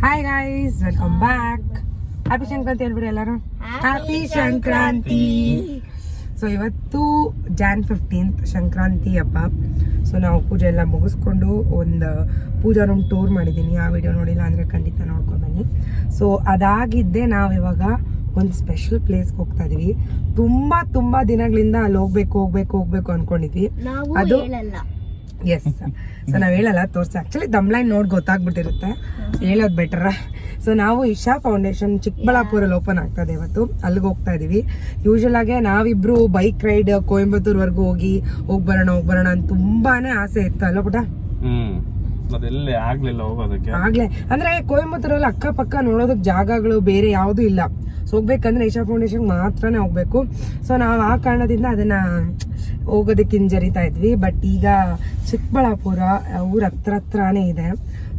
Hi guys, welcome back. Happy Sankranti ಹೇಳ್ಬಿಡಿ ಎಲ್ಲರೂ. Happy Sankranti. So ಇವತ್ತು Jan 15th ಸಂಕ್ರಾಂತಿ ಹಬ್ಬ. ಸೊ ನಾವು ಪೂಜೆ ಎಲ್ಲ ಮುಗಿಸ್ಕೊಂಡು ಒಂದು ಪೂಜಾ ರೂಮ್ ಟೂರ್ ಮಾಡಿದ್ದೀನಿ. ಆ ವಿಡಿಯೋ ನೋಡಿಲ್ಲ ಅಂದರೆ ಖಂಡಿತ ನೋಡ್ಕೊಂಡು ಬನ್ನಿ. ಸೊ ಅದಾಗಿದ್ದೆ ನಾವು ಇವಾಗ ಒಂದು ಸ್ಪೆಷಲ್ ಪ್ಲೇಸ್ಗೆ ಹೋಗ್ತಾ ಇದೀವಿ. ತುಂಬಾ ದಿನಗಳಿಂದ ಅಲ್ಲಿ ಹೋಗ್ಬೇಕು ಅನ್ಕೊಂಡಿದ್ವಿ. ಅದು ಎಸ್. ಸೊ ನಾವ್ ಹೇಳಲ್ಲ, ತೋರ್ಸಿ. ಆಕ್ಚುಲಿ ದಮ್ಲೈನ್ ನೋಡಿ ಗೊತ್ತಾಗ್ಬಿಟ್ಟಿರುತ್ತೆ, ಹೇಳೋದು ಬೆಟರ್. ಸೊ ನಾವು ಇಶಾ ಫೌಂಡೇಶನ್ ಚಿಕ್ಕಬಳ್ಳಾಪುರಲ್ಲಿ ಓಪನ್ ಆಗ್ತದೆ ಇವತ್ತು, ಅಲ್ಲಿಗೆ ಹೋಗ್ತಾ ಇದೀವಿ. ಯೂಶಲ್ ಆಗಿ ನಾವಿಬ್ರು ಬೈಕ್ ರೈಡ್ ಕೊಯಂಬತ್ತೂರ್ವರೆಗೂ ಹೋಗಿ ಬರೋಣ ಅಂತ ತುಂಬಾನೇ ಆಸೆ ಇತ್ತು ಅಲ್ಲ ಪುಟ. ಆಗ್ಲೇ ಅಂದ್ರೆ ಕೊಯಂಬತ್ತೂರಲ್ಲಿ ಅಕ್ಕಪಕ್ಕ ನೋಡೋದಕ್ಕೆ ಜಾಗಗಳು ಬೇರೆ ಯಾವ್ದು ಇಲ್ಲ. ಸೊ ಹೋಗ್ಬೇಕಂದ್ರೆ ಇಶಾ ಫೌಂಡೇಶನ್ ಮಾತ್ರನೇ ಹೋಗ್ಬೇಕು. ಸೊ ನಾವು ಆ ಕಾರಣದಿಂದ ಅದನ್ನ ಹೋಗೋದಕ್ಕೆ ಹಿಂಜರಿತಾ ಇದ್ವಿ. ಬಟ್ ಈಗ ಚಿಕ್ಕಬಳ್ಳಾಪುರ ಊರ ಹತ್ರನೇ ಇದೆ.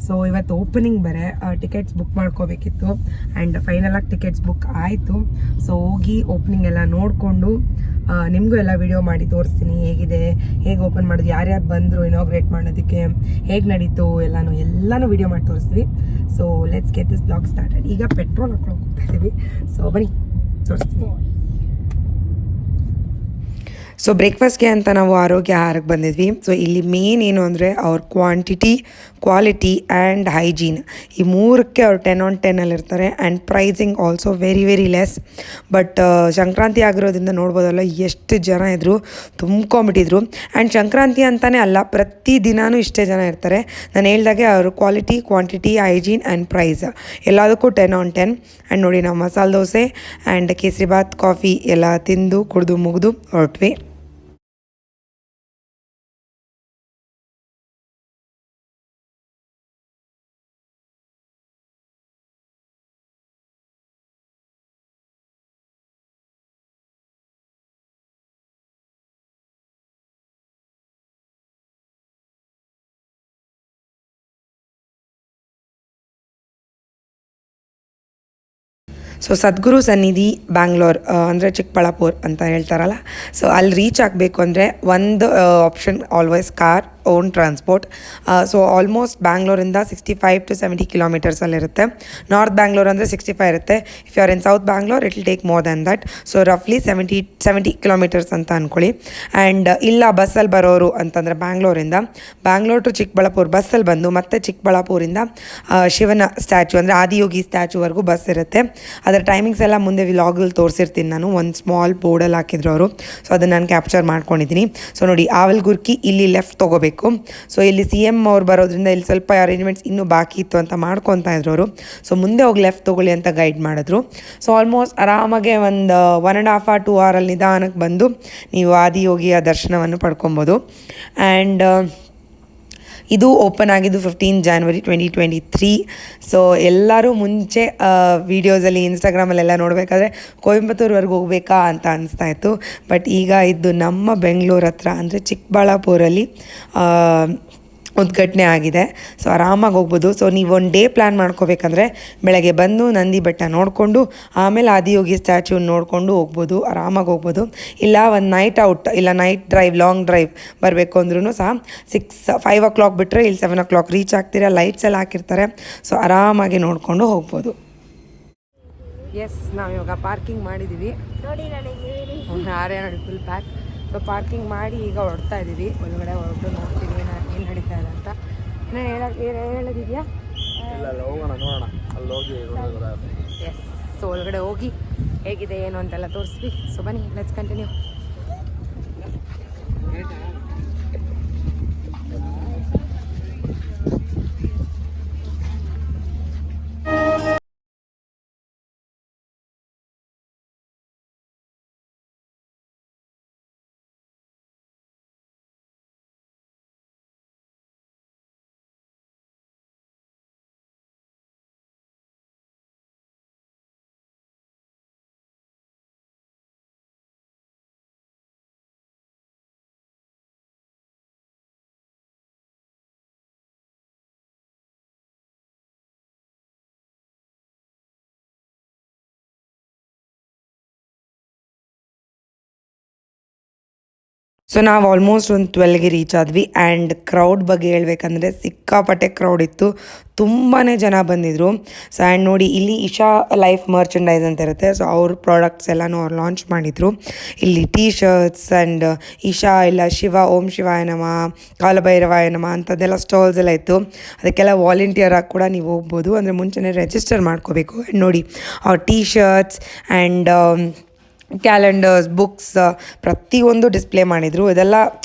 ಸೊ ಇವತ್ತು ಓಪನಿಂಗ್ ಬೇರೆ, ಟಿಕೆಟ್ಸ್ ಬುಕ್ ಮಾಡ್ಕೋಬೇಕಿತ್ತು ಆ್ಯಂಡ್ ಫೈನಲ್ ಆಗಿ ಟಿಕೆಟ್ಸ್ ಬುಕ್ ಆಯಿತು. ಸೊ ಹೋಗಿ ಓಪನಿಂಗ್ ಎಲ್ಲ ನೋಡಿಕೊಂಡು ನಿಮಗೂ ಎಲ್ಲ ವಿಡಿಯೋ ಮಾಡಿ ತೋರಿಸ್ತೀನಿ, ಹೇಗೆ ಓಪನ್ ಮಾಡೋದು, ಯಾರ್ಯಾರು ಬಂದರು ಇನಾಗ್ರೇಟ್ ಮಾಡೋದಕ್ಕೆ, ಹೇಗೆ ನಡೀತು ಎಲ್ಲನೂ ವಿಡಿಯೋ ಮಾಡಿ ತೋರಿಸ್ತೀವಿ. So let's get this blog started. ಈಗ ಪೆಟ್ರೋಲ್ ಹಾಕೊಂಡು ಹೋಗ್ತಾ ಇದ್ದೀವಿ. ಸೊ ಬನ್ನಿ ತೋರಿಸ್ತೀನಿ. ಸೊ ಬ್ರೇಕ್ಫಾಸ್ಟ್ಗೆ ಅಂತ ನಾವು ಆರೋಗ್ಯ ಆಹಾರಕ್ಕೆ ಬಂದಿದ್ವಿ. ಸೊ ಇಲ್ಲಿ ಮೇನ್ ಏನು ಅಂದರೆ ಅವ್ರ ಕ್ವಾಂಟಿಟಿ, ಕ್ವಾಲಿಟಿ ಆ್ಯಂಡ್ ಹೈಜೀನ್, ಈ ಮೂರಕ್ಕೆ ಅವ್ರು 10 on 10 ಇರ್ತಾರೆ. And pricing also very less. But Sankranti ಆಗಿರೋದ್ರಿಂದ ನೋಡ್ಬೋದಲ್ಲ ಎಷ್ಟು ಜನ ಇದ್ದರು, ತುಂಬ್ಕೊಂಬಿಟ್ಟಿದ್ರು. ಆ್ಯಂಡ್ ಸಂಕ್ರಾಂತಿ ಅಂತಲೇ ಅಲ್ಲ, ಪ್ರತಿ ದಿನಾನೂ ಇಷ್ಟೇ ಜನ ಇರ್ತಾರೆ. ನಾನು ಹೇಳ್ದಾಗೆ ಅವರು quality, quantity, hygiene and price ಎಲ್ಲದಕ್ಕೂ 10 on 10. ಆ್ಯಂಡ್ ನೋಡಿ, ನಾವು ಮಸಾಲೆ ದೋಸೆ ಆ್ಯಂಡ್ ಕೇಸರಿಬಾತ್, ಕಾಫಿ ಎಲ್ಲ ತಿಂದು ಕುಡಿದು ಮುಗಿದು ಹೊರಟ್ವಿ. ಸೊ ಸದ್ಗುರು ಸನ್ನಿಧಿ ಬ್ಯಾಂಗ್ಳೂರ್ ಅಂದರೆ ಚಿಕ್ಕಬಳ್ಳಾಪುರ ಅಂತ ಹೇಳ್ತಾರಲ್ಲ, ಸೊ ಅಲ್ಲಿ ರೀಚ್ ಆಗಬೇಕು ಅಂದರೆ ಒಂದು option always car, own transport. So almost ಬ್ಯಾಂಗ್ಳೂರಿಂದ 65 to 70 ಕಿಲೋಮೀಟರ್ಸಲ್ಲಿರುತ್ತೆ. ನಾರ್ತ್ ಬ್ಯಾಂಗ್ಳೂರ್ ಅಂದರೆ 65 ಇರುತ್ತೆ. If you are in south Bangalore it will take more than that. So ರಫ್ಲಿ 70 ಕಿಲೋಮೀಟರ್ಸ್ ಅಂತ ಅಂದ್ಕೊಳ್ಳಿ. ಆ್ಯಂಡ್ ಇಲ್ಲ ಬಸ್ಸಲ್ಲಿ ಬರೋರು ಅಂತಂದರೆ ಬ್ಯಾಂಗ್ಳೂರ್ ಟು ಚಿಕ್ಕಬಳ್ಳಾಪುರ ಬಸ್ಸಲ್ಲಿ ಬಂದು ಮತ್ತೆ ಚಿಕ್ಕಬಳ್ಳಾಪುರಿಂದ ಶಿವನ ಸ್ಟ್ಯಾಚು ಅಂದರೆ ಆದಿಯೋಗಿ ಸ್ಟ್ಯಾಚುವರೆಗೂ ಬಸ್ ಇರುತ್ತೆ. ಅದರ ಟೈಮಿಂಗ್ಸ್ ಎಲ್ಲ ಮುಂದೆ ವ್ಲಾಗಲ್ಲಿ ತೋರಿಸಿರ್ತೀನಿ ನಾನು. ಒಂದು ಸ್ಮಾಲ್ ಬೋರ್ಡಲ್ಲಿ ಹಾಕಿದ್ರು ಅವರು, ಸೊ ಅದನ್ನು ನಾನು ಕ್ಯಾಪ್ಚರ್ ಮಾಡ್ಕೊಂಡಿದ್ದೀನಿ. ಸೊ ನೋಡಿ, ಆವಲ್ಗುರ್ಕಿ ಇಲ್ಲಿ ಲೆಫ್ಟ್ ತೊಗೋಬೇಕು. ಸೊ ಇಲ್ಲಿ CM ಅವ್ರು ಬರೋದ್ರಿಂದ ಇಲ್ಲಿ ಸ್ವಲ್ಪ ಅರೇಂಜ್ಮೆಂಟ್ಸ್ ಇನ್ನೂ ಬಾಕಿ ಇತ್ತು ಅಂತ ಮಾಡ್ಕೊತಾ ಇದ್ರು ಅವರು. ಸೊ ಮುಂದೆ ಹೋಗಿ ಲೆಫ್ಟ್ ತೊಗೊಳ್ಳಿ ಅಂತ ಗೈಡ್ ಮಾಡಿದ್ರು. ಸೊ ಆಲ್ಮೋಸ್ಟ್ ಆರಾಮಾಗೆ ಒಂದು 1.5 or 2 hour ನಿಧಾನಕ್ಕೆ ಬಂದು ನೀವು ಆದಿಯೋಗಿಯ ದರ್ಶನವನ್ನು ಪಡ್ಕೊಬೋದು. ಆ್ಯಂಡ್ ಇದು ಓಪನ್ ಆಗಿದ್ದು 15 January 2023. ಸೊ ಎಲ್ಲರೂ ಮುಂಚೆ ವೀಡಿಯೋಸಲ್ಲಿ ಇನ್ಸ್ಟಾಗ್ರಾಮಲ್ಲೆಲ್ಲ ನೋಡಬೇಕಾದ್ರೆ ಕೊಯಂಬತ್ತೂರ್ವರೆಗೆ ಹೋಗ್ಬೇಕಾ ಅಂತ ಅನಿಸ್ತಾ ಇತ್ತು. ಬಟ್ ಈಗ ಇದು ನಮ್ಮ ಬೆಂಗಳೂರು ಹತ್ರ ಅಂದರೆ ಚಿಕ್ಕಬಳ್ಳಾಪುರಲ್ಲಿ ಉದ್ಘಾಟನೆ ಆಗಿದೆ. ಸೊ ಆರಾಮಾಗಿ ಹೋಗ್ಬೋದು. ಸೊ ನೀವು ಒಂದು ಡೇ ಪ್ಲ್ಯಾನ್ ಮಾಡ್ಕೋಬೇಕಂದ್ರೆ ಬೆಳಗ್ಗೆ ಬಂದು ನಂದಿ ಬೆಟ್ಟ ನೋಡಿಕೊಂಡು ಆಮೇಲೆ ಆದಿಯೋಗಿ ಸ್ಟ್ಯಾಚ್ಯೂ ನೋಡಿಕೊಂಡು ಹೋಗ್ಬೋದು, ಆರಾಮಾಗಿ ಹೋಗ್ಬೋದು. ಇಲ್ಲ ಒಂದು ನೈಟ್ ಔಟ್, ಇಲ್ಲ ನೈಟ್ ಡ್ರೈವ್, ಲಾಂಗ್ ಡ್ರೈವ್ ಬರಬೇಕು ಅಂದ್ರೂ ಸಹ 5 o'clock ಬಿಟ್ಟರೆ ಇಲ್ಲಿ 7 o'clock ರೀಚ್ ಆಗ್ತೀರಾ. ಲೈಟ್ಸ್ ಎಲ್ಲ ಹಾಕಿರ್ತಾರೆ. ಸೊ ಆರಾಮಾಗಿ ನೋಡಿಕೊಂಡು ಹೋಗ್ಬೋದು. ಎಸ್, ನಾವಿವಾಗ ಪಾರ್ಕಿಂಗ್ ಮಾಡಿದ್ದೀವಿ. ನೋಡಿ ಫುಲ್ ಪ್ಯಾಕ್. ಸೊ ಪಾರ್ಕಿಂಗ್ ಮಾಡಿ ಈಗ ಹೊರಡ್ತಾ ಇದ್ದೀವಿ. ಒಳಗಡೆ ಹೊರಟು ನೋಡ್ತೀವಿ ಏನು ನಡೀತಾ ಇದೆ ಅಂತ. ಹೇಳೋದಿದೆಯಾ? ಎಸ್. ಸೊ ಒಳಗಡೆ ಹೋಗಿ ಹೇಗಿದೆ ಏನು ಅಂತೆಲ್ಲ ತೋರಿಸ್ವಿ. ಸೊ ಬನ್ನಿ, ಲೆಟ್ಸ್ ಕಂಟಿನ್ಯೂ. ಸೊ ನಾವು ಆಲ್ಮೋಸ್ಟ್ ಒಂದು 12ಗೆ ರೀಚ್ ಆದ್ವಿ ಆ್ಯಂಡ್ ಕ್ರೌಡ್ ಬಗ್ಗೆ ಹೇಳ್ಬೇಕಂದ್ರೆ ಸಿಕ್ಕಾಪಟ್ಟೆ ಕ್ರೌಡ್ ಇತ್ತು, ತುಂಬಾ ಜನ ಬಂದಿದ್ದರು. ಸೊ ಆ್ಯಂಡ್ ನೋಡಿ ಇಲ್ಲಿ ಇಶಾ ಲೈಫ್ ಮರ್ಚೆಂಡೈಸ್ ಅಂತ ಇರುತ್ತೆ, ಸೊ ಅವ್ರ ಪ್ರಾಡಕ್ಟ್ಸ್ ಎಲ್ಲನೂ ಅವ್ರು ಲಾಂಚ್ ಮಾಡಿದರು. ಇಲ್ಲಿ ಟೀ ಶರ್ಟ್ಸ್ ಆ್ಯಂಡ್ ಇಶಾ ಇಲ್ಲ ಶಿವ ಓಂ ಶಿವಾಯ ನಮಃ ಕಾಲಭೈರವಾಯ ನಮಃ ಅಂಥದ್ದೆಲ್ಲ ಸ್ಟಾಲ್ಸ್ ಎಲ್ಲ ಇತ್ತು. ಅದಕ್ಕೆಲ್ಲ ವಾಲಂಟಿಯರ್ ಆಗಿ ಕೂಡ ನೀವು ಹೋಗ್ಬೋದು, ಅಂದರೆ ಮುಂಚೆನೇ ರಿಜಿಸ್ಟರ್ ಮಾಡ್ಕೋಬೇಕು. ಆ್ಯಂಡ್ ನೋಡಿ ಅವ್ರ T shirts and calendars, books ಪ್ರತಿಯೊಂದು ಡಿಸ್ಪ್ಲೇ ಮಾಡಿದರು. ಇದೆಲ್ಲ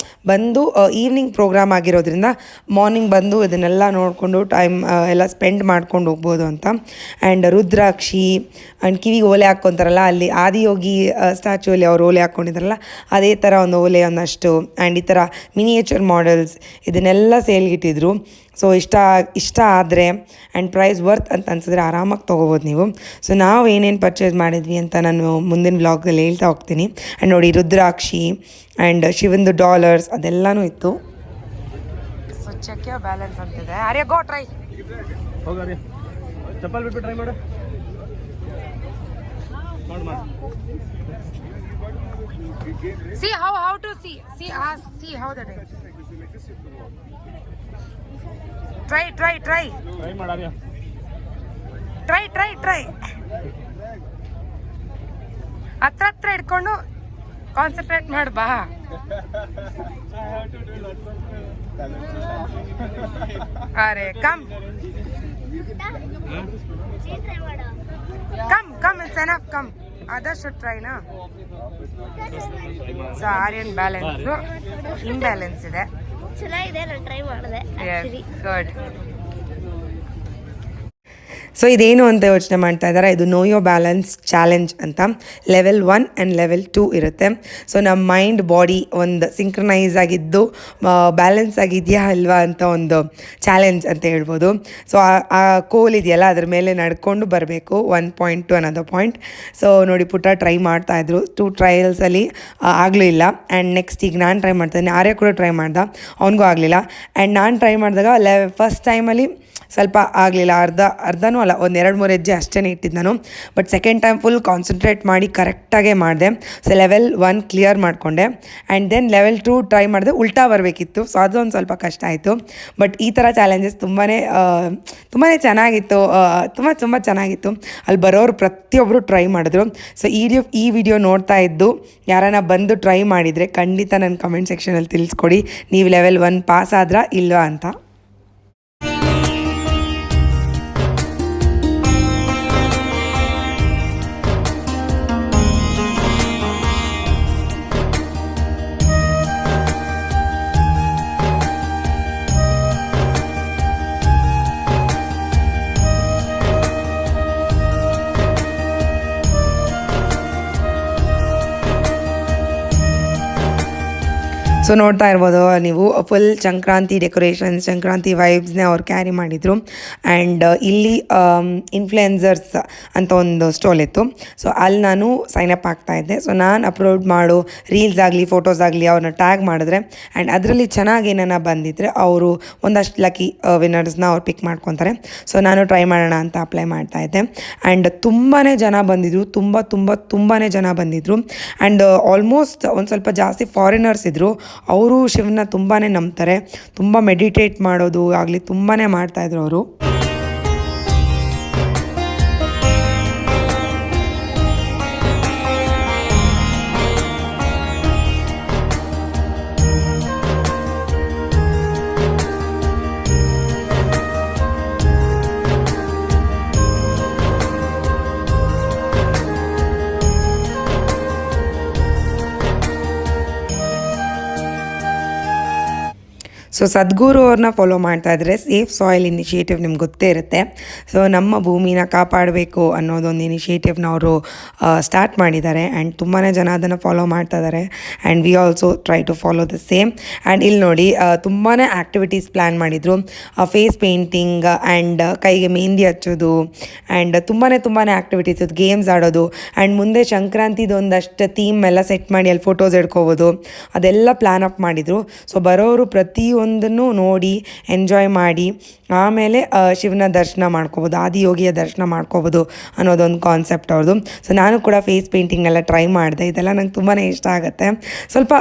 ಬಂದು ಈವ್ನಿಂಗ್ ಪ್ರೋಗ್ರಾಮ್ ಆಗಿರೋದ್ರಿಂದ ಮಾರ್ನಿಂಗ್ ಬಂದು ಇದನ್ನೆಲ್ಲ ನೋಡಿಕೊಂಡು ಟೈಮ್ ಎಲ್ಲ ಸ್ಪೆಂಡ್ ಮಾಡ್ಕೊಂಡು ಹೋಗ್ಬೋದು ಅಂತ. ಆ್ಯಂಡ್ ರುದ್ರಾಕ್ಷಿ ಆ್ಯಂಡ್ ಕಿವಿಗೆ ಓಲೆ ಹಾಕ್ಕೊತಾರಲ್ಲ, ಅಲ್ಲಿ ಆದಿಯೋಗಿ ಸ್ಟ್ಯಾಚ್ಯೂಲಿ ಅವ್ರು ಓಲೆ ಹಾಕ್ಕೊಂಡಿದ್ದಾರಲ್ಲ ಅದೇ ಥರ ಒಂದು ಓಲೆ ಒಂದಷ್ಟು, ಆ್ಯಂಡ್ ಈ ಥರ ಮಿನಿಯೇಚರ್ ಮಾಡೆಲ್ಸ್ ಇದನ್ನೆಲ್ಲ ಸೇಲ್ಗಿಟ್ಟಿದ್ರು. ಸೊ ಇಷ್ಟ ಆದರೆ ಆ್ಯಂಡ್ ಪ್ರೈಸ್ ವರ್ತ್ ಅಂತ ಅನ್ಸಿದ್ರೆ ಆರಾಮಾಗಿ ತೊಗೋಬೋದು ನೀವು. ಸೊ ನಾವು ಏನೇನು ಪರ್ಚೇಸ್ ಮಾಡಿದ್ವಿ ಅಂತ ನಾನು ಮುಂದಿನ ವ್ಲಾಗಲ್ಲಿ ಹೇಳ್ತಾ ಹೋಗ್ತೀನಿ. ಆ್ಯಂಡ್ ನೋಡಿ ರುದ್ರಾಕ್ಷಿ ಆ್ಯಂಡ್ ಶಿವಂದು ಡಾಲರ್ಸ್ ಅದೆಲ್ಲನೂ ಇತ್ತು. ಸೊ ಚೆಕ್ ಯೋರ್ ಬ್ಯಾಲೆನ್ಸ್ ಅಂತಿದೆ. ಆರ್ಯ ಗೋ ಟ್ರೈ ಚಪ್ಪಲ್ ಬಿಟ್ಟು ಟ್ರೈ ಮಾಡು. See how to see how that is. Try ಮಾಡಾರ್ಯ ಟ್ರೈ ಹತ್ರ ಇಟ್ಕೊಂಡು ಕಾನ್ಸಂಟ್ರೇಟ್ ಮಾಡು ಬಾ. ಅರೆ come it's enough come other should try ನಾ. ಸೊ ಆರ್ಯನ್ ಬ್ಯಾಲೆನ್ಸ್ ಇಂಬ್ಯಾಲೆನ್ಸ್ ಇದೆ. ಚೆನ್ನಾಗಿದೆ, ನಾನು ಟ್ರೈ ಮಾಡಿದೆ. ಗುಡ್. ಸೊ ಇದೇನು ಅಂತ ಯೋಚನೆ ಮಾಡ್ತಾ ಇದ್ದಾರೆ, ಇದು ನೋ ಯೋರ್ ಬ್ಯಾಲೆನ್ಸ್ ಚಾಲೆಂಜ್ ಅಂತ. ಲೆವೆಲ್ 1 ಆ್ಯಂಡ್ ಲೆವೆಲ್ 2 ಇರುತ್ತೆ. ಸೊ ನಮ್ಮ ಮೈಂಡ್ ಬಾಡಿ ಒಂದು ಸಿಂಕ್ರನೈಸ್ ಆಗಿದ್ದು ಬ್ಯಾಲೆನ್ಸ್ ಆಗಿದೆಯಾ ಅಲ್ವಾ ಅಂತ ಒಂದು ಚಾಲೆಂಜ್ ಅಂತ ಹೇಳ್ಬೋದು. ಸೊ ಆ ಕೋಲ್ ಇದೆಯಲ್ಲ ಅದ್ರ ಮೇಲೆ ನಡ್ಕೊಂಡು ಬರಬೇಕು 1 point to another point. So ನೋಡಿ ಪುಟ್ಟ ಟ್ರೈ ಮಾಡ್ತಾಯಿದ್ರು. 2 ಟ್ರಯಲ್ಸಲ್ಲಿ ಆಗಲೂ ಇಲ್ಲ. ಆ್ಯಂಡ್ ನೆಕ್ಸ್ಟ್ ಈಗ ನಾನು ಟ್ರೈ ಮಾಡ್ತಾಯಿದ್ದೀನಿ, ಆರ್ಯ ಕೂಡ ಟ್ರೈ ಮಾಡ್ದೆ, ಅವನಿಗೂ ಆಗಲಿಲ್ಲ. ಆ್ಯಂಡ್ ನಾನು ಟ್ರೈ ಮಾಡಿದಾಗ ಫಸ್ಟ್ ಟೈಮಲ್ಲಿ ಸ್ವಲ್ಪ ಆಗಲಿಲ್ಲ, ಅರ್ಧನೂ ಅಲ್ಲ, ಒಂದು 2-3 ಹೆಜ್ಜೆ ಅಷ್ಟೇ ಇಟ್ಟಿದ್ದು ನಾನು. But second time full concentrate ಮಾಡಿ ಕರೆಕ್ಟಾಗೇ ಮಾಡಿದೆ. ಸೊ ಲೆವೆಲ್ 1 ಕ್ಲಿಯರ್ ಮಾಡಿಕೊಂಡೆ. ಆ್ಯಂಡ್ ದೆನ್ ಲೆವೆಲ್ 2 ಟ್ರೈ ಮಾಡಿದೆ, ಉಲ್ಟಾ ಬರಬೇಕಿತ್ತು. ಸೊ ಅದು ಒಂದು ಸ್ವಲ್ಪ ಕಷ್ಟ ಆಯಿತು. ಬಟ್ ಈ ಥರ ಚಾಲೆಂಜಸ್ ತುಂಬಾ ಚೆನ್ನಾಗಿತ್ತು, ತುಂಬ ಚೆನ್ನಾಗಿತ್ತು. ಅಲ್ಲಿ ಬರೋರು ಪ್ರತಿಯೊಬ್ಬರು ಟ್ರೈ ಮಾಡಿದ್ರು. ಸೊ ಈ ವಿಡಿಯೋ ನೋಡ್ತಾ ಇದ್ದು ಯಾರನ್ನ ಬಂದು ಟ್ರೈ ಮಾಡಿದರೆ ಖಂಡಿತ ನನ್ನ ಕಮೆಂಟ್ ಸೆಕ್ಷನಲ್ಲಿ ತಿಳಿಸ್ಕೊಡಿ, ನೀವು ಲೆವೆಲ್ 1 ಪಾಸ್ ಆದ್ರಾ ಇಲ್ವಾ ಅಂತ. ಸೊ ನೋಡ್ತಾ ಇರ್ಬೋದು ನೀವು, ಫುಲ್ ಸಂಕ್ರಾಂತಿ ಡೆಕೋರೇಷನ್ಸ್, ಸಂಕ್ರಾಂತಿ ವೈಬ್ಸ್ನೇ ಅವ್ರು ಕ್ಯಾರಿ ಮಾಡಿದರು. ಆ್ಯಂಡ್ ಇಲ್ಲಿ ಇನ್ಫ್ಲುಯೆನ್ಸರ್ಸ್ ಅಂತ ಒಂದು ಸ್ಟಾಲ್ ಇತ್ತು. ಸೊ ಅಲ್ಲಿ ನಾನು ಸೈನಪ್ ಆಗ್ತಾಯಿದ್ದೆ. ಸೊ ನಾನು ಅಪ್ಲೋಡ್ ಮಾಡೋ ರೀಲ್ಸ್ ಆಗಲಿ ಫೋಟೋಸ್ ಆಗಲಿ ಅವ್ರನ್ನ ಟ್ಯಾಗ್ ಮಾಡಿದ್ರೆ ಆ್ಯಂಡ್ ಅದರಲ್ಲಿ ಚೆನ್ನಾಗಿ ಏನನ್ನ ಬಂದಿದ್ದರೆ ಅವರು ಒಂದಷ್ಟು ಲಕ್ಕಿ ವಿನ್ನರ್ಸ್ನ ಅವ್ರು ಪಿಕ್ ಮಾಡ್ಕೊತಾರೆ. ಸೊ ನಾನು ಟ್ರೈ ಮಾಡೋಣ ಅಂತ ಅಪ್ಲೈ ಮಾಡ್ತಾಯಿದ್ದೆ. ಆ್ಯಂಡ್ ತುಂಬಾ ಜನ ಬಂದಿದ್ದರು, ತುಂಬಾ ಜನ ಬಂದಿದ್ದರು. ಆ್ಯಂಡ್ ಆಲ್ಮೋಸ್ಟ್ ಒಂದು ಸ್ವಲ್ಪ ಜಾಸ್ತಿ ಫಾರಿನರ್ಸ್ ಇದ್ದರು. ಅವರು ಶಿವನ ತುಂಬಾ ನಂಬ್ತಾರೆ, ತುಂಬ ಮೆಡಿಟೇಟ್ ಮಾಡೋದು ಆಗಲಿ ತುಂಬಾ ಮಾಡ್ತಾಯಿದ್ರು ಅವರು. ಸೊ ಸದ್ಗುರು ಅವ್ರನ್ನ ಫಾಲೋ ಮಾಡ್ತಾ ಇದ್ದರೆ ಸೇಫ್ ಸಾಯಿಲ್ ಇನಿಷಿಯೇಟಿವ್ ನಿಮ್ಗೆ ಗೊತ್ತೇ ಇರುತ್ತೆ. ಸೊ ನಮ್ಮ ಭೂಮಿನ ಕಾಪಾಡಬೇಕು ಅನ್ನೋದೊಂದು ಇನಿಷಿಯೇಟಿವ್ನ ಅವರು ಸ್ಟಾರ್ಟ್ ಮಾಡಿದ್ದಾರೆ. ಆ್ಯಂಡ್ ತುಂಬಾ ಜನ ಅದನ್ನು ಫಾಲೋ ಮಾಡ್ತಾ ಇದ್ದಾರೆ. And we also try to follow the same. And ಇಲ್ಲಿ ನೋಡಿ ತುಂಬಾ ಆ್ಯಕ್ಟಿವಿಟೀಸ್ ಪ್ಲ್ಯಾನ್ ಮಾಡಿದರು. ಫೇಸ್ ಪೇಂಟಿಂಗ್ ಆ್ಯಂಡ್ ಕೈಗೆ ಮೆಹಂದಿ ಹಚ್ಚೋದು ಆ್ಯಂಡ್ ತುಂಬಾ ಆ್ಯಕ್ಟಿವಿಟೀಸ್ ಇತ್ತು, ಗೇಮ್ಸ್ ಆಡೋದು. ಆ್ಯಂಡ್ ಮುಂದೆ ಸಂಕ್ರಾಂತಿದು ಒಂದಷ್ಟು ಥೀಮ್ ಎಲ್ಲ ಸೆಟ್ ಮಾಡಿ ಅಲ್ಲಿ ಫೋಟೋಸ್ ಹಿಡ್ಕೋಬೋದು, ಅದೆಲ್ಲ ಪ್ಲ್ಯಾನ್ ಅಪ್ ಮಾಡಿದರು. ಸೊ ಬರೋರು ಪ್ರತಿಯೊಂದು ಪ್ರತಿಯೊಂದನ್ನು ನೋಡಿ ಎಂಜಾಯ್ ಮಾಡಿ ಆಮೇಲೆ ಶಿವನ ದರ್ಶನ ಮಾಡ್ಕೋಬೋದು, ಆದಿಯೋಗಿಯ ದರ್ಶನ ಮಾಡ್ಕೋಬೋದು ಅನ್ನೋದೊಂದು ಕಾನ್ಸೆಪ್ಟ್ ಅವ್ರದ್ದು. ಸೊ ನಾನು ಕೂಡ ಫೇಸ್ ಪೇಂಟಿಂಗ್ ಎಲ್ಲ ಟ್ರೈ ಮಾಡಿದೆ. ಇದೆಲ್ಲ ನಂಗೆ ತುಂಬಾ ಇಷ್ಟ ಆಗುತ್ತೆ. ಸ್ವಲ್ಪ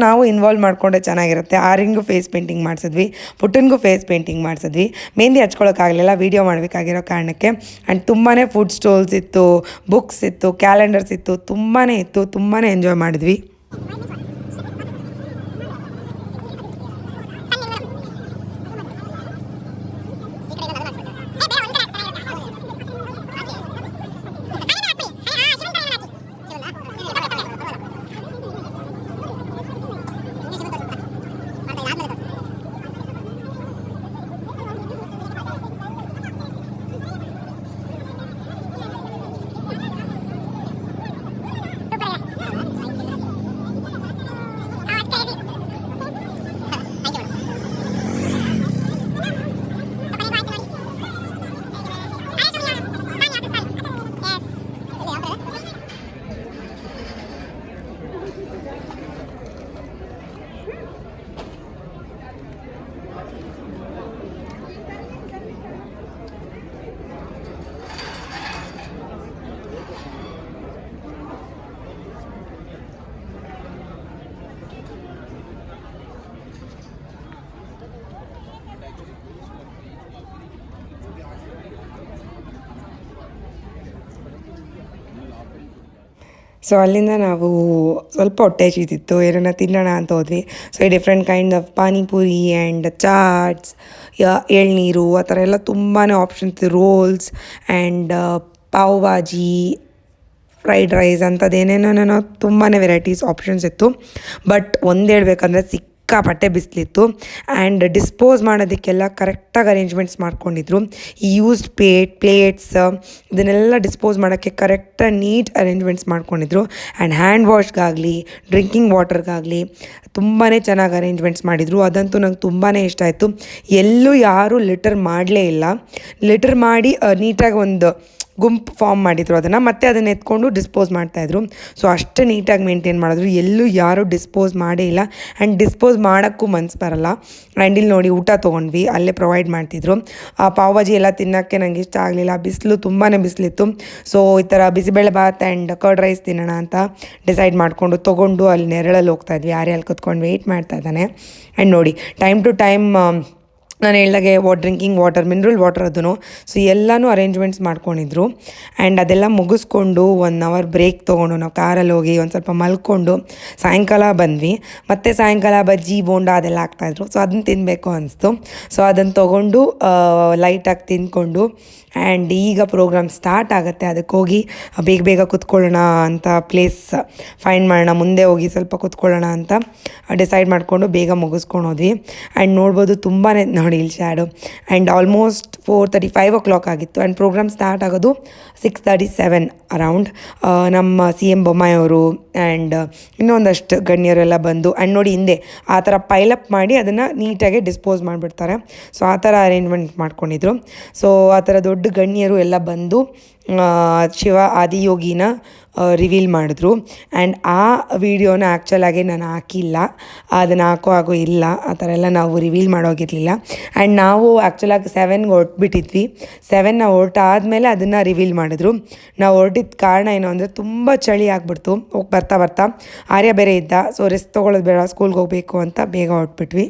ನಾವು ಇನ್ವಾಲ್ವ್ ಮಾಡಿಕೊಂಡ್ರೆ ಚೆನ್ನಾಗಿರುತ್ತೆ. ಆರಿಂಗೂ ಫೇಸ್ ಪೇಂಟಿಂಗ್ ಮಾಡಿಸಿದ್ವಿ, ಪುಟ್ಟನಿಗೂ ಫೇಸ್ ಪೇಂಟಿಂಗ್ ಮಾಡಿಸಿದ್ವಿ. ಮೆಹಂದಿ ಹಚ್ಕೊಳ್ಳೋಕ್ಕಾಗಲಿಲ್ಲ ವೀಡಿಯೋ ಮಾಡಬೇಕಾಗಿರೋ ಕಾರಣಕ್ಕೆ. ಆ್ಯಂಡ್ ತುಂಬಾ ಫುಡ್ ಸ್ಟಾಲ್ಸ್ ಇತ್ತು, ಬುಕ್ಸ್ ಇತ್ತು, ಕ್ಯಾಲೆಂಡರ್ಸ್ ಇತ್ತು, ತುಂಬಾ ಇತ್ತು. ತುಂಬಾ ಎಂಜಾಯ್ ಮಾಡಿದ್ವಿ. ಸೊ ಅಲ್ಲಿಂದ ನಾವು ಸ್ವಲ್ಪ ಹೊಟ್ಟೆ ಹಸಿತಿತ್ತು, ಏನನ್ನ ತಿನ್ನೋಣ ಅಂತ ಹೋದ್ವಿ. ಸೊ ಈ different kind of panipuri and chaats, ಎಳ್ನೀರು ಆ ಥರ ಎಲ್ಲ ತುಂಬಾ options, rolls and pav bhaji, fried rice ಅಂಥದ್ದೇನೇನೋ ತುಂಬಾ ವೆರೈಟೀಸ್ ಆಪ್ಷನ್ಸ್ ಇತ್ತು. ಬಟ್ ಒಂದು ಹೇಳ್ಬೇಕಂದ್ರೆ ಸಿಕ್ಕಾಪಟ್ಟೆ ಬಿಸಿಲಿತ್ತು. ಆ್ಯಂಡ್ ಡಿಸ್ಪೋಸ್ ಮಾಡೋದಕ್ಕೆಲ್ಲ ಕರೆಕ್ಟಾಗಿ ಅರೇಂಜ್ಮೆಂಟ್ಸ್ ಮಾಡ್ಕೊಂಡಿದ್ರು. ಈ ಯೂಸ್ಡ್ ಪ್ಲೇಟ್ಸ್ ಇದನ್ನೆಲ್ಲ ಡಿಸ್ಪೋಸ್ ಮಾಡೋಕ್ಕೆ ಕರೆಕ್ಟಾಗಿ ನೀಟ್ ಅರೇಂಜ್ಮೆಂಟ್ಸ್ ಮಾಡ್ಕೊಂಡಿದ್ರು. ಆ್ಯಂಡ್ ಹ್ಯಾಂಡ್ ವಾಶ್ಗಾಗಲಿ ಡ್ರಿಂಕಿಂಗ್ ವಾಟರ್ಗಾಗಲಿ ತುಂಬಾ ಚೆನ್ನಾಗಿ ಅರೇಂಜ್ಮೆಂಟ್ಸ್ ಮಾಡಿದರು. ಅದಂತೂ ನಂಗೆ ತುಂಬಾ ಇಷ್ಟ ಆಯಿತು. ಎಲ್ಲೂ ಯಾರೂ ಲಿಟರ್ ಮಾಡಲೇ ಇಲ್ಲ. ಲಿಟರ್ ಮಾಡಿ ನೀಟಾಗಿ ಒಂದು ಗುಂಪು ಫಾರ್ಮ್ ಮಾಡಿದರು, ಅದನ್ನು ಎತ್ಕೊಂಡು ಡಿಸ್ಪೋಸ್ ಮಾಡ್ತಾಯಿದ್ರು. ಸೊ ಅಷ್ಟು ನೀಟಾಗಿ ಮೇಂಟೈನ್ ಮಾಡಿದ್ರು. ಎಲ್ಲೂ ಯಾರೂ ಡಿಸ್ಪೋಸ್ ಮಾಡೇ ಇಲ್ಲ. ಆ್ಯಂಡ್ ಡಿಸ್ಪೋಸ್ ಮಾಡೋಕ್ಕೂ ಮನ್ಸು ಬರಲ್ಲ. ಆ್ಯಂಡ್ ಇಲ್ಲಿ ನೋಡಿ ಊಟ ತೊಗೊಂಡ್ವಿ, ಅಲ್ಲೇ ಪ್ರೊವೈಡ್ ಮಾಡ್ತಿದ್ರು. ಆ ಪಾವ್ ಭಾಜಿ ಎಲ್ಲ ತಿನ್ನೋಕ್ಕೆ ನಂಗೆ ಇಷ್ಟ ಆಗಲಿಲ್ಲ, ಬಿಸಿಲು ತುಂಬಾ ಬಿಸಿಲಿತ್ತು. ಸೊ ಈ ಥರ bisibele bath and curd rice ತಿನ್ನೋಣ ಅಂತ ಡಿಸೈಡ್ ಮಾಡಿಕೊಂಡು ತೊಗೊಂಡು ಅಲ್ಲಿ ನೆರಳಲ್ಲಿ ಹೋಗ್ತಾಯಿದ್ವಿ. ಯಾರೇ ಅಲ್ಲಿ ಕೂತ್ಕೊಂಡು ವೆಯ್ಟ್ ಮಾಡ್ತಾ ಇದ್ದಾನೆ. ಆ್ಯಂಡ್ ನೋಡಿ ಟೈಮ್ ಟು ಟೈಮ್ ನಾನು ಹೇಳ್ದಾಗೆ ಡ್ರಿಂಕಿಂಗ್ ವಾಟರ್, ಮಿನರಲ್ ವಾಟರ್ ಅದನ್ನು ಸೊ ಎಲ್ಲನೂ ಅರೇಂಜ್ಮೆಂಟ್ಸ್ ಮಾಡ್ಕೊಂಡಿದ್ರು. ಆ್ಯಂಡ್ ಅದೆಲ್ಲ ಮುಗಿಸ್ಕೊಂಡು 1 ಅವರ್ ಬ್ರೇಕ್ ತೊಗೊಂಡು ನಾವು ಕಾರಲ್ಲಿ ಹೋಗಿ ಒಂದು ಸ್ವಲ್ಪ ಮಲ್ಕೊಂಡು ಸಾಯಂಕಾಲ ಬಂದ್ವಿ. ಮತ್ತು ಸಾಯಂಕಾಲ ಬಜ್ಜಿ ಬೋಂಡ ಅದೆಲ್ಲ ಹಾಕ್ತಾಯಿದ್ರು. ಸೊ ಅದನ್ನು ತಿನ್ನಬೇಕು ಅನಿಸ್ತು. ಸೊ ಅದನ್ನು ತೊಗೊಂಡು ಲೈಟಾಗಿ ತಿಂದ್ಕೊಂಡು ಆ್ಯಂಡ್ ಈಗ ಪ್ರೋಗ್ರಾಮ್ ಸ್ಟಾರ್ಟ್ ಆಗುತ್ತೆ. ಅದಕ್ಕೆ ಹೋಗಿ ಬೇಗ ಕೂತ್ಕೊಳ್ಳೋಣ ಅಂತ ಪ್ಲೇಸ್ ಫೈಂಡ್ ಮಾಡೋಣ, ಮುಂದೆ ಹೋಗಿ ಸ್ವಲ್ಪ ಕೂತ್ಕೊಳ್ಳೋಣ ಅಂತ ಡಿಸೈಡ್ ಮಾಡಿಕೊಂಡು ಬೇಗ ಮುಗಿಸ್ಕೊಂಡು ಹೋದ್ವಿ. ಆ್ಯಂಡ್ ನೋಡ್ಬೋದು ತುಂಬಾ ನೋಡಿ ಇಲ್ಲಿ ಶ್ಯಾಡೋ. ಆ್ಯಂಡ್ ಆಲ್ಮೋಸ್ಟ್ 4:35 o'clock ಆಗಿತ್ತು. ಆ್ಯಂಡ್ ಪ್ರೋಗ್ರಾಮ್ ಸ್ಟಾರ್ಟ್ ಆಗೋದು 6:37 ಅರೌಂಡ್. ನಮ್ಮ CM ಬೊಮ್ಮಾಯಿ ಅವರು ಆ್ಯಂಡ್ ಇನ್ನೊಂದಷ್ಟು ಗಣ್ಯರೆಲ್ಲ ಬಂದು ಆ್ಯಂಡ್ ನೋಡಿ ಹಿಂದೆ ಆ ಥರ ಪೈಲಪ್ ಮಾಡಿ ಅದನ್ನು ನೀಟಾಗಿ ಡಿಸ್ಪೋಸ್ ಮಾಡಿಬಿಡ್ತಾರೆ. ಸೊ ಆ ಥರ ಅರೇಂಜ್ಮೆಂಟ್ ಮಾಡ್ಕೊಂಡಿದ್ರು. ಸೊ ಆ ಥರ ದೊಡ್ಡ ಗಣ್ಯರು ಎಲ್ಲ ಬಂದು ಶಿವ ಆದಿಯೋಗಿನ ರಿವೀಲ್ ಮಾಡಿದ್ರು. ಆ್ಯಂಡ್ ಆ ವಿಡಿಯೋನ ಆ್ಯಕ್ಚುಲಾಗಿ ನಾನು ಹಾಕಿಲ್ಲ, ಅದನ್ನು ಹಾಕೋ ಇಲ್ಲ, ಆ ಥರ ಎಲ್ಲ ನಾವು ರಿವೀಲ್ ಮಾಡೋಗಿರಲಿಲ್ಲ. ಆ್ಯಂಡ್ ನಾವು ಆ್ಯಕ್ಚುಲಾಗಿ 7ಗೆ ಹೊರಟ್ಬಿಟ್ಟಿದ್ವಿ. 7 ಹೊರಟಾದ್ಮೇಲೆ ಅದನ್ನು ರಿವೀಲ್ ಮಾಡಿದ್ರು. ನಾವು ಹೊರಟಿದ್ದ ಕಾರಣ ಏನು ಅಂದರೆ ತುಂಬ ಚಳಿ ಆಗಿಬಿಡ್ತು ಹೋಗಿ ಬರ್ತಾ ಆರ್ಯ ಬೇರೆ ಇದ್ದ. ಸೊ ರೆಸ್ಟ್ ತೊಗೊಳ್ಳೋದು ಬೇಡ, ಸ್ಕೂಲ್ಗೆ ಹೋಗಬೇಕು ಅಂತ ಬೇಗ ಹೊರಟ್ಬಿಟ್ವಿ.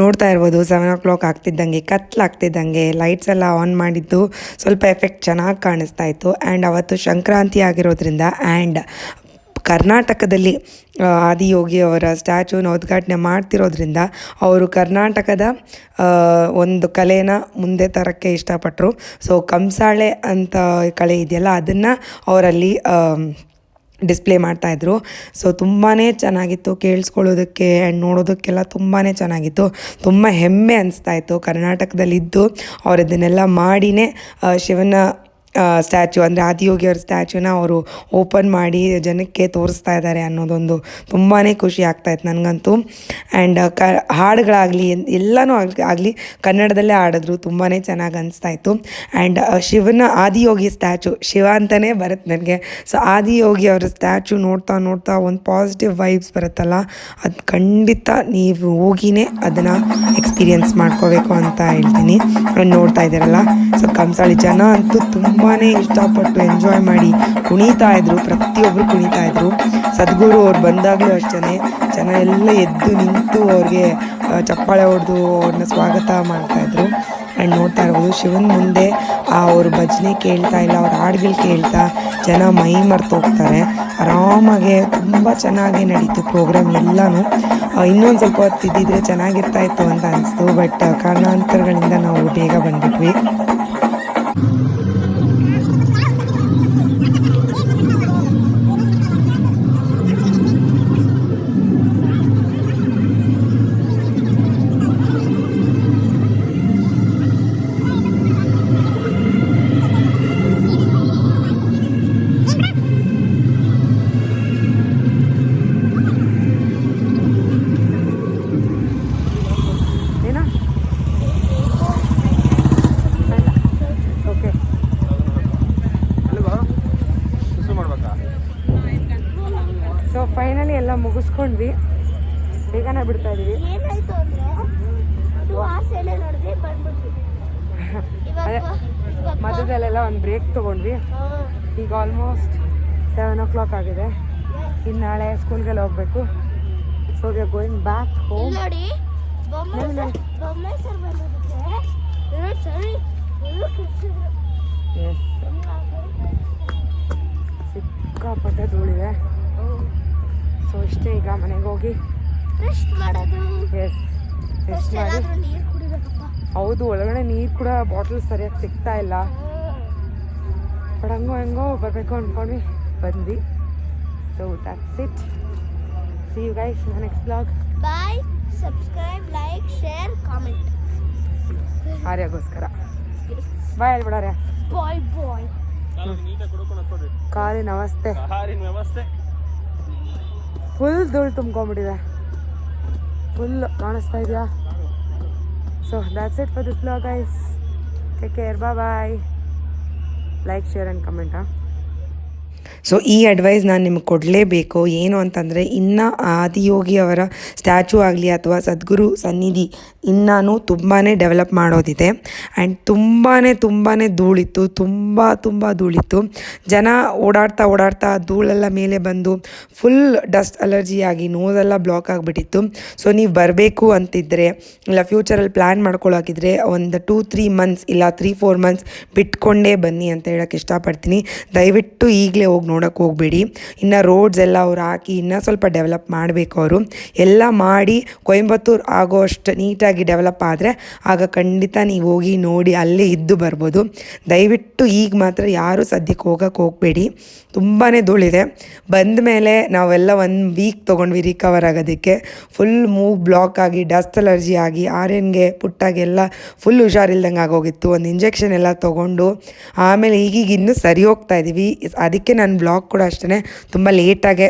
ನೋಡ್ತಾ ಇರ್ಬೋದು 7 o'clock ಆಗ್ತಿದ್ದಂಗೆ ಕತ್ಲಾಗ್ತಿದ್ದಂಗೆ ಲೈಟ್ಸ್ ಎಲ್ಲ ಆನ್ ಮಾಡಿದ್ದು ಸ್ವಲ್ಪ ಎಫೆಕ್ಟ್ ಚೆನ್ನಾಗಿ ಕಾಣಿಸ್ತಾ ಇತ್ತು. ಆ್ಯಂಡ್ ಅವತ್ತು ಸಂಕ್ರಾಂತಿ ಆಗಿರೋದ್ರಿಂದ ಆ್ಯಂಡ್ ಕರ್ನಾಟಕದಲ್ಲಿ ಆದಿಯೋಗಿ ಅವರ ಸ್ಟ್ಯಾಚ್ಯೂನ ಉದ್ಘಾಟನೆ ಮಾಡ್ತಿರೋದ್ರಿಂದ ಅವರು ಕರ್ನಾಟಕದ ಒಂದು ಕಲೆನ ಮುಂದೆ ತರೋಕ್ಕೆ ಇಷ್ಟಪಟ್ಟರು. ಸೊ ಕಂಸಾಳೆ ಅಂತ ಕಲೆ ಇದೆಯಲ್ಲ ಅದನ್ನು ಅವರಲ್ಲಿ ಡಿಸ್ಪ್ಲೇ ಮಾಡ್ತಾಯಿದ್ರು. ಸೊ ತುಂಬಾ ಚೆನ್ನಾಗಿತ್ತು ಕೇಳಿಸ್ಕೊಳ್ಳೋದಕ್ಕೆ ಆ್ಯಂಡ್ ನೋಡೋದಕ್ಕೆಲ್ಲ ತುಂಬಾ ಚೆನ್ನಾಗಿತ್ತು. ತುಂಬ ಹೆಮ್ಮೆ ಅನಿಸ್ತಾಯಿತ್ತು ಕರ್ನಾಟಕದಲ್ಲಿದ್ದು ಅವ್ರು ಇದನ್ನೆಲ್ಲ ಮಾಡಿನೇ ಶಿವನ ಸ್ಟ್ಯಾಚ್ಯೂ ಅಂದರೆ ಆದಿಯೋಗಿಯವ್ರ ಸ್ಟ್ಯಾಚ್ಯೂನ ಅವರು ಓಪನ್ ಮಾಡಿ ಜನಕ್ಕೆ ತೋರಿಸ್ತಾ ಇದ್ದಾರೆ ಅನ್ನೋದೊಂದು ತುಂಬಾ ಖುಷಿ ಆಗ್ತಾಯಿತ್ತು ನನಗಂತೂ. ಆ್ಯಂಡ್ ಹಾಡುಗಳಾಗಲಿ ಎಲ್ಲನೂ ಆಗಲಿ ಕನ್ನಡದಲ್ಲೇ ಆಡಿದ್ರು, ತುಂಬಾ ಚೆನ್ನಾಗಿ ಅನಿಸ್ತಾಯಿತ್ತು. ಆ್ಯಂಡ್ ಶಿವನ ಆದಿಯೋಗಿ ಸ್ಟ್ಯಾಚು ಶಿವ ಅಂತಲೇ ಬರುತ್ತೆ ನನಗೆ. ಸೊ ಆದಿಯೋಗಿ ಅವರ ಸ್ಟ್ಯಾಚು ನೋಡ್ತಾ ನೋಡ್ತಾ ಒಂದು ಪಾಸಿಟಿವ್ ವೈಬ್ಸ್ ಬರುತ್ತಲ್ಲ, ಅದು ಖಂಡಿತ ನೀವು ಹೋಗಿನೇ ಅದನ್ನು ಎಕ್ಸ್ಪೀರಿಯೆನ್ಸ್ ಮಾಡ್ಕೋಬೇಕು ಅಂತ ಹೇಳ್ತೀನಿ. ನೋಡ್ತಾ ಇದ್ದೀರಲ್ಲ, ಸೊ ಕಂಸಾಳಿ ಜನ ಅಂತೂ ತುಂಬಾ ಇಷ್ಟಪಟ್ಟು ಎಂಜಾಯ್ ಮಾಡಿ ಕುಣಿತಾ ಇದ್ರು, ಪ್ರತಿಯೊಬ್ಬರು ಕುಣಿತಾ ಇದ್ರು. ಸದ್ಗುರು ಅವ್ರು ಬಂದಾಗಲೂ ಅಷ್ಟೇ ಜನ ಎಲ್ಲ ಎದ್ದು ನಿಂತು ಅವ್ರಿಗೆ ಚಪ್ಪಾಳೆ ಹೊಡೆದು ಅವ್ರನ್ನ ಸ್ವಾಗತ ಮಾಡ್ತಾಯಿದ್ರು. ಆ್ಯಂಡ್ ನೋಡ್ತಾ ಇರ್ಬೋದು ಶಿವನ ಮುಂದೆ ಅವ್ರ ಭಜನೆ ಕೇಳ್ತಾ ಇಲ್ಲ ಅವ್ರ ಹಾಡುಗಳು ಕೇಳ್ತಾ ಜನ ಮೈ ಮರೆತು ಹೋಗ್ತಾರೆ. ಆರಾಮಾಗೆ ತುಂಬ ಚೆನ್ನಾಗಿ ನಡೀತು ಪ್ರೋಗ್ರಾಮ್ ಎಲ್ಲನೂ. ಇನ್ನೊಂದು ಸ್ವಲ್ಪ ಹೊತ್ತು ಇದ್ದಿದ್ರೆ ಚೆನ್ನಾಗಿರ್ತಾ ಇತ್ತು ಅಂತ ಅನಿಸ್ತು. ಬಟ್ ಕಾರಣಾಂತರಗಳಿಂದ ನಾವು ಬೇಗ ಬಂದ್ಬಿಟ್ವಿ. ಸೊ ಫೈನಲಿ ಎಲ್ಲ ಮುಗಿಸ್ಕೊಂಡ್ವಿ, ಬೇಗನೆ ಬಿಡ್ತಾ ಇದೀವಿ. ಏನಾಯ್ತು ಅಂದ್ರೆ ನೋಡಿದ್ವಿ ಬಂದ್ಬಿಟ್ವಿ. ಅದೇ ಮಧ್ಯದಲ್ಲೆಲ್ಲ ಒಂದು ಬ್ರೇಕ್ ತೊಗೊಂಡ್ವಿ. ಈಗ ಆಲ್ಮೋಸ್ಟ್ 7 o'clock ಆಗಿದೆ. ಇನ್ನು ನಾಳೆ ಸ್ಕೂಲ್ಗೆಲ್ಲ ಹೋಗಬೇಕು. So we are going back home. ನೋಡಿ ಬೊಮ್ಮೆ ಸರ್ ಬಂದಿದ್ದಕ್ಕೆ ಸರಿ ಸಿಕ್ಕಾಪಟ್ಟೆ ಧೂಳಿದೆ. ಸೊ ಇಷ್ಟೇ, ಈಗ ಮನೆಗೆ ಹೋಗಿ ರೆಸ್ಟ್ ಮಾಡೋದು. ರೆಸ್ಟ್ ಮಾಡಿ. ನೀರು ಕುಡಿಬೇಕಪ್ಪ. ಹೌದು, ಒಳಗಡೆ ನೀರು ಕೂಡ ಬಾಟಲ್ ಸರಿಯಾಗಿ ಸಿಗ್ತಾ ಇಲ್ಲ. ಬಟ್ ಹೆಂಗೋ ಬರಬೇಕು ಅಂದ್ಕೊಂಡ್ವಿ, ಬಂದ್ವಿ. So that's it. See you guys in the next vlog. Bye, subscribe, like, share, comment. ಆರ್ಯಾಗೋಸ್ಕರ ಬಾಯ್ ಹೇಳ್ಬಿಡಾರ್ಯ. Bye bye. ಕಾಲಿನ ವ್ಯವಸ್ಥೆ ಫುಲ್ ಧೂಳು ತುಂಬ್ಕೊಂಡ್ಬಿಟ್ಟಿದೆ. ಫುಲ್ ಕಾಣಿಸ್ತಾ ಇದೆಯಾ? So that's it for this vlog guys. Take care, bye. Like, share and comment. ಸೊ ಈ ಅಡ್ವೈಸ್ ನಾನು ನಿಮಗೆ ಕೊಡಲೇಬೇಕು. ಏನು ಅಂತಂದರೆ ಇನ್ನು ಆದಿಯೋಗಿ ಅವರ ಸ್ಟ್ಯಾಚು ಆಗಲಿ ಅಥವಾ ಸದ್ಗುರು ಸನ್ನಿಧಿ ಇನ್ನೂ ತುಂಬಾ ಡೆವಲಪ್ ಮಾಡೋದಿದೆ. ಆ್ಯಂಡ್ ತುಂಬಾ ಧೂಳಿತ್ತು, ತುಂಬ ಧೂಳಿತ್ತು. ಜನ ಓಡಾಡ್ತಾ ಧೂಳೆಲ್ಲ ಮೇಲೆ ಬಂದು ಫುಲ್ ಡಸ್ಟ್ ಅಲರ್ಜಿ ಆಗಿ ನೋಸೆಲ್ಲ ಬ್ಲಾಕ್ ಆಗಿಬಿಟ್ಟಿತ್ತು. ಸೊ ನೀವು ಬರಬೇಕು ಅಂತಿದ್ದರೆ ಇಲ್ಲ ಫ್ಯೂಚರಲ್ಲಿ ಪ್ಲ್ಯಾನ್ ಮಾಡ್ಕೊಳ್ಳೋಕಿದ್ರೆ ಒಂದು 2-3 months ಇಲ್ಲ 3-4 months ಬಿಟ್ಕೊಂಡೇ ಬನ್ನಿ ಅಂತ ಹೇಳೋಕ್ಕೆ ಇಷ್ಟಪಡ್ತೀನಿ. ದಯವಿಟ್ಟು ಈಗಲೇ ಹೋಗಿ ನೋಡೋಕ್ಕೆ ಹೋಗಬೇಡಿ. ಇನ್ನು ರೋಡ್ಸ್ ಎಲ್ಲ ಅವ್ರು ಹಾಕಿ ಇನ್ನೂ ಸ್ವಲ್ಪ ಡೆವಲಪ್ ಮಾಡಬೇಕು. ಅವರು ಎಲ್ಲ ಮಾಡಿ ಕೊಯಂಬತ್ತೂರು ಆಗೋ ಅಷ್ಟು ನೀಟಾಗಿ ಡೆವಲಪ್ ಆದರೆ ಆಗ ಖಂಡಿತ ನೀವು ಹೋಗಿ ನೋಡಿ ಅಲ್ಲೇ ಇದ್ದು ಬರ್ಬೋದು. ದಯವಿಟ್ಟು ಈಗ ಮಾತ್ರ ಯಾರೂ ಸದ್ಯಕ್ಕೆ ಹೋಗಬೇಡಿ. ತುಂಬಾ ಧೂಳಿದೆ. ಬಂದ ಮೇಲೆ ನಾವೆಲ್ಲ 1 week ತೊಗೊಂಡ್ವಿ ರಿಕವರ್ ಆಗೋದಕ್ಕೆ. ಫುಲ್ ಮೂವ್ ಬ್ಲಾಕ್ ಆಗಿ ಡಸ್ಟ್ ಅಲರ್ಜಿ ಆಗಿ ಆರ್ಯನ್ಗೆ ಪುಟ್ಟಾಗೆಲ್ಲ ಫುಲ್ ಹುಷಾರಿಲ್ದಂಗೆ ಆಗೋಗಿತ್ತು. ಒಂದು ಇಂಜೆಕ್ಷನ್ ಎಲ್ಲ ತೊಗೊಂಡು ಆಮೇಲೆ ಈಗೀಗ ಇನ್ನೂ ಸರಿ ಹೋಗ್ತಾ ಇದ್ದೀವಿ. ಅದಕ್ಕೆ ನನ್ನ ಬ್ಲಾಗ್ ಕೂಡ ಅಷ್ಟೇ ತುಂಬ ಲೇಟಾಗೆ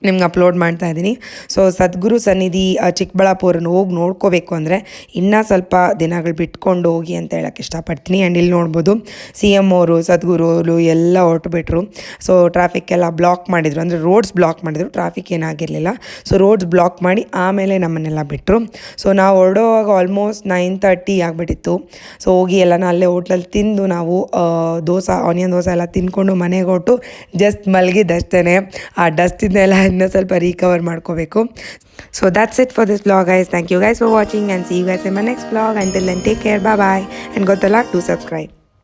ನಿಮ್ಗೆ ಅಪ್ಲೋಡ್ ಮಾಡ್ತಾ ಇದ್ದೀನಿ. ಸೊ ಸದ್ಗುರು ಸನ್ನಿಧಿ ಚಿಕ್ಕಬಳ್ಳಾಪುರನ ಹೋಗಿ ನೋಡ್ಕೋಬೇಕು ಅಂದರೆ ಇನ್ನೂ ಸ್ವಲ್ಪ ದಿನಗಳು ಬಿಟ್ಕೊಂಡು ಹೋಗಿ ಅಂತ ಹೇಳೋಕ್ಕೆ ಇಷ್ಟಪಡ್ತೀನಿ. ಆ್ಯಂಡ್ ಇಲ್ಲಿ ನೋಡ್ಬೋದು CM ಅವರು ಸದ್ಗುರು ಅವರು ಎಲ್ಲ ಹೊರಟುಬಿಟ್ರು. ಸೊ ಟ್ರಾಫಿಕ್ಕೆಲ್ಲ ಬ್ಲಾಕ್ ಮಾಡಿದರು, ಅಂದರೆ ರೋಡ್ಸ್ ಬ್ಲಾಕ್ ಮಾಡಿದರು, ಟ್ರಾಫಿಕ್ ಏನಾಗಿರಲಿಲ್ಲ. ಸೊ ರೋಡ್ಸ್ ಬ್ಲಾಕ್ ಮಾಡಿ ಆಮೇಲೆ ನಮ್ಮನ್ನೆಲ್ಲ ಬಿಟ್ಟರು. ಸೊ ನಾವು ಹೊರಡುವಾಗ ಆಲ್ಮೋಸ್ಟ್ 9:30 ಆಗಿಬಿಟ್ಟಿತ್ತು. ಸೊ ಹೋಗಿ ಎಲ್ಲನ ಅಲ್ಲೇ ಹೋಟ್ಲಲ್ಲಿ ತಿಂದು ನಾವು ಆನಿಯನ್ ದೋಸೆ ಎಲ್ಲ ತಿಂದ್ಕೊಂಡು ಮನೆಗೆ ಹೊರಟು ಜಸ್ಟ್ ಮಲಗಿದ್ದಷ್ಟೇ. ಆ ಡಸ್ಟಿಂದೆಲ್ಲ ಇನ್ನೂ ಸ್ವಲ್ಪ ರಿಕವರ್ ಮಾಡ್ಕೋಬೇಕು. So that's it for this vlog guys. Thank you guys for watching and see you guys in my next vlog. Until then take care, bye bye, and ಗೊತ್ತಲ್ಲ, ಟು ಸಬ್ಸ್ಕ್ರೈಬ್.